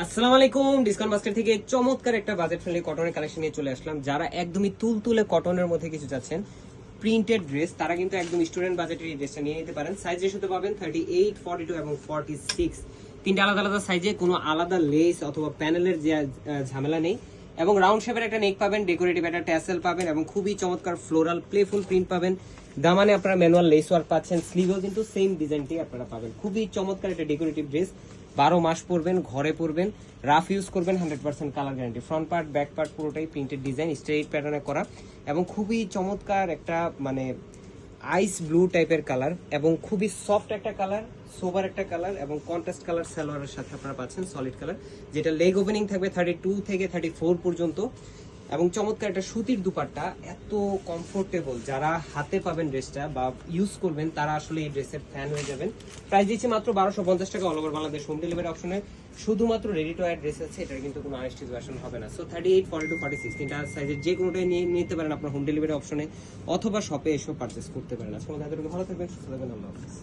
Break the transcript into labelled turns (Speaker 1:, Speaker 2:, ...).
Speaker 1: আসসালামু আলাইকুম। Discount basket থেকে চমৎকার একটা বাজেট ফ্রেন্ডলি কটনের কালেকশন নিয়ে চলে আসলাম। যারা একদমই তুলতুলে কটনের মধ্যে কিছু চাচ্ছেন, প্রিন্টেড ড্রেস, তারা কিন্তু একদম স্টুডেন্ট বাজেটের এই ড্রেসটা নিয়ে নিতে পারেন। সাইজ রেশিওতে পাবেন 38, 42 এবং 46। তিনটা আলাদা আলাদা সাইজে, কোনো আলাদা লেস অথবা প্যানেলের যে ঝামেলা নেই। এবং রাউন্ড শেপের একটা নেক পাবেন, ডেকোরেটিভ একটা ট্যাসেল পাবেন এবং খুবই চমৎকার ফ্লোরাল প্লেফুল প্রিন্ট পাবেন। দামানে আপনারা ম্যানুয়াল লেস ওয়ার্ক পাচ্ছেন, স্লিভেও কিন্তু সেম ডিজাইনটি আপনারা পাবেন। খুবই চমৎকার একটা ডেকোরেটিভ ড্রেস। 12 মাস পরবেন, ঘরে পরবেন, রাফ ইউজ করবেন, 100% colour guarantee. Front part back part পুরোটাই প্রিন্টেড ডিজাইন, স্ট্রেইট প্যাটার্নে করা এবং খুবই চমৎকার একটা মানে আইস ব্লু টাইপের কালার এবং খুবই সফট একটা কালার, সোবার একটা কালার এবং কন্ট্রাস্ট কালার সালোয়ারের সাথে আপনারা পাচ্ছেন সলিড কালার, যেটা লেগ ওপেনিং থাকবে 32 থেকে 34 পর্যন্ত এবং চমৎকার একটা সুতির দুপাট্টা। এত কমফোর্টেবল, যারা হাতে পাবেন ড্রেসটা বা ইউজ করবেন তারা আসলে এই ড্রেসের ফ্যান হয়ে যাবেন। প্রাইস দিচ্ছি মাত্র 1250 টাকা, all over Bangladesh home delivery অপশনে। শুধুমাত্র রেডি টু ওয়্যার ড্রেস আছে, এটার কিন্তু কোনো আনস্টিচ ভার্সন হবে না। সো 38, 42, 46 তিনটা সাইজের যে কোনোটাই নিয়ে নিতে পারেন আপনার হোম ডেলিভারি অপশনে, অথবা শপে এসেও পারচেস করতে পারেন। আজকে আমাদের ভালো থাকবেন, সুস্থ থাকবেন, আল্লাহ হাফেজ।